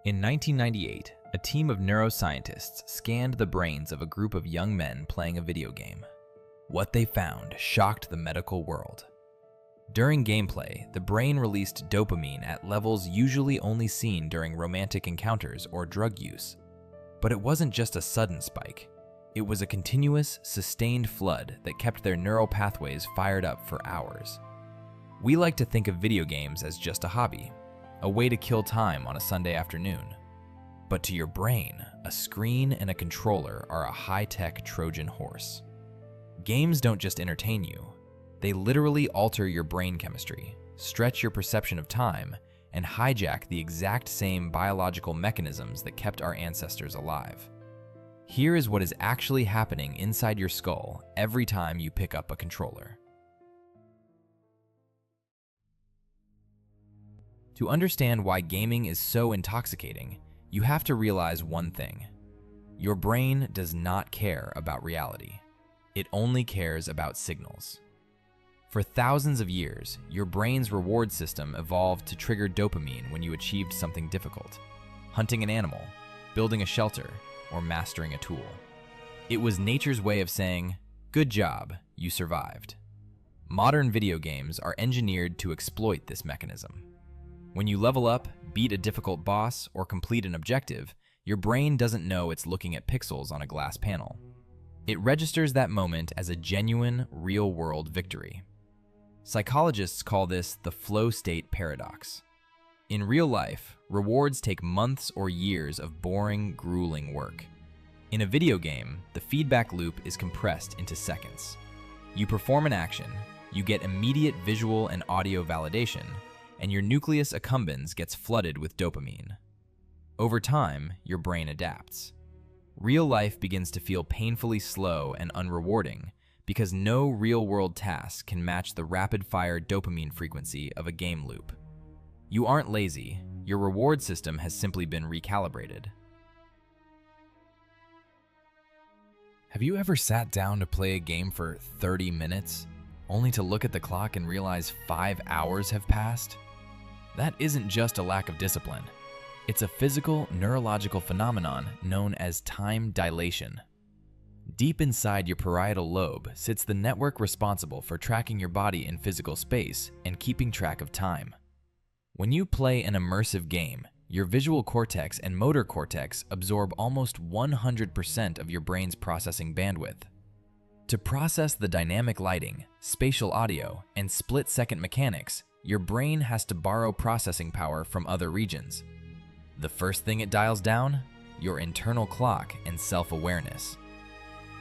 In 1998, a team of neuroscientists scanned the brains of a group of young men playing a video game. What they found shocked the medical world. During gameplay, the brain released dopamine at levels usually only seen during romantic encounters or drug use. But it wasn't just a sudden spike. It was a continuous, sustained flood that kept their neural pathways fired up for hours. We like to think of video games as just a hobby, a way to kill time on a Sunday afternoon. But to your brain, a screen and a controller are a high-tech Trojan horse. Games don't just entertain you. They literally alter your brain chemistry, stretch your perception of time, and hijack the exact same biological mechanisms that kept our ancestors alive. Here is what is actually happening inside your skull every time you pick up a controller. To understand why gaming is so intoxicating, you have to realize one thing. Your brain does not care about reality. It only cares about signals. For thousands of years, your brain's reward system evolved to trigger dopamine when you achieved something difficult, hunting an animal, building a shelter, or mastering a tool. It was nature's way of saying, "Good job, you survived." Modern video games are engineered to exploit this mechanism. When you level up, beat a difficult boss, or complete an objective, your brain doesn't know it's looking at pixels on a glass panel. It registers that moment as a genuine, real-world victory. Psychologists call this the flow state paradox. In real life, rewards take months or years of boring, grueling work. In a video game, the feedback loop is compressed into seconds. You perform an action, you get immediate visual and audio validation, and your nucleus accumbens gets flooded with dopamine. Over time, your brain adapts. Real life begins to feel painfully slow and unrewarding because no real-world task can match the rapid-fire dopamine frequency of a game loop. You aren't lazy, your reward system has simply been recalibrated. Have you ever sat down to play a game for 30 minutes, only to look at the clock and realize 5 hours have passed? That isn't just a lack of discipline. It's a physical, neurological phenomenon known as time dilation. Deep inside your parietal lobe sits the network responsible for tracking your body in physical space and keeping track of time. When you play an immersive game, your visual cortex and motor cortex absorb almost 100% of your brain's processing bandwidth. To process the dynamic lighting, spatial audio, and split-second mechanics, your brain has to borrow processing power from other regions. The first thing it dials down? Your internal clock and self-awareness.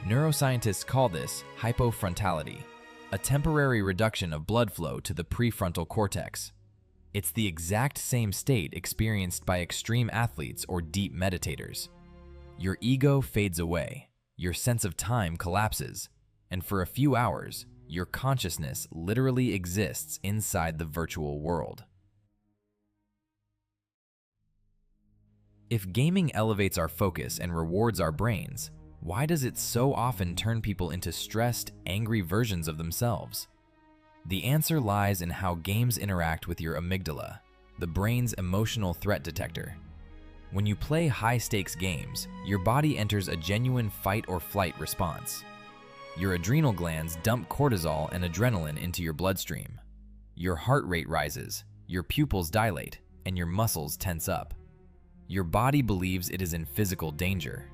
Neuroscientists call this hypofrontality, a temporary reduction of blood flow to the prefrontal cortex. It's the exact same state experienced by extreme athletes or deep meditators. Your ego fades away, your sense of time collapses, and for a few hours, your consciousness literally exists inside the virtual world. If gaming elevates our focus and rewards our brains, why does it so often turn people into stressed, angry versions of themselves? The answer lies in how games interact with your amygdala, the brain's emotional threat detector. When you play high-stakes games, your body enters a genuine fight-or-flight response. Your adrenal glands dump cortisol and adrenaline into your bloodstream. Your heart rate rises, your pupils dilate, and your muscles tense up. Your body believes it is in physical danger.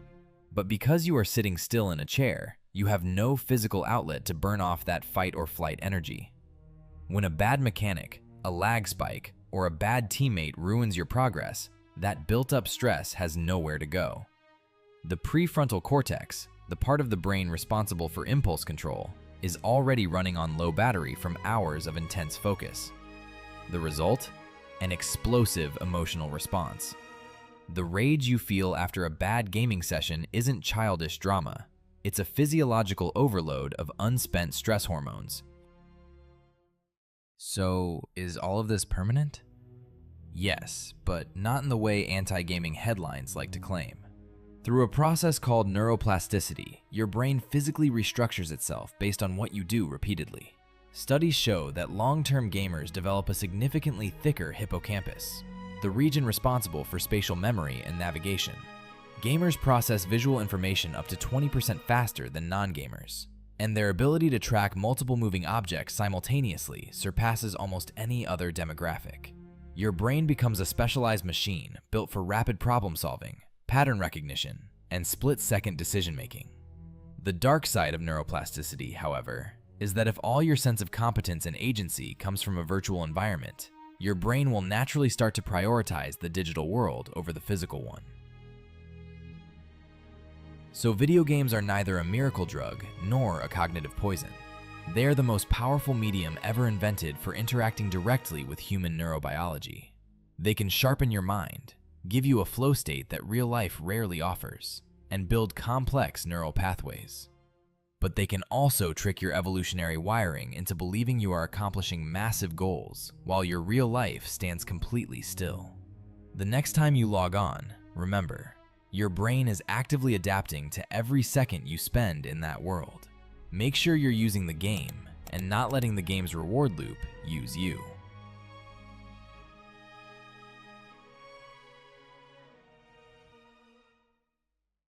But because you are sitting still in a chair, you have no physical outlet to burn off that fight-or-flight energy. When a bad mechanic, a lag spike, or a bad teammate ruins your progress, that built-up stress has nowhere to go. The prefrontal cortex, the part of the brain responsible for impulse control, is already running on low battery from hours of intense focus. The result? An explosive emotional response. The rage you feel after a bad gaming session isn't childish drama. It's a physiological overload of unspent stress hormones. So, is all of this permanent? Yes, but not in the way anti-gaming headlines like to claim. Through a process called neuroplasticity, your brain physically restructures itself based on what you do repeatedly. Studies show that long-term gamers develop a significantly thicker hippocampus. the region responsible for spatial memory and navigation. Gamers process visual information up to 20% faster than non-gamers, and their ability to track multiple moving objects simultaneously surpasses almost any other demographic. Your brain becomes a specialized machine built for rapid problem solving, pattern recognition, and split-second decision-making. The dark side of neuroplasticity, however, is that if all your sense of competence and agency comes from a virtual environment, your brain will naturally start to prioritize the digital world over the physical one. So video games are neither a miracle drug nor a cognitive poison. They are the most powerful medium ever invented for interacting directly with human neurobiology. They can sharpen your mind, give you a flow state that real life rarely offers, and build complex neural pathways. But they can also trick your evolutionary wiring into believing you are accomplishing massive goals while your real life stands completely still. The next time you log on, remember, your brain is actively adapting to every second you spend in that world. Make sure you're using the game and not letting the game's reward loop use you.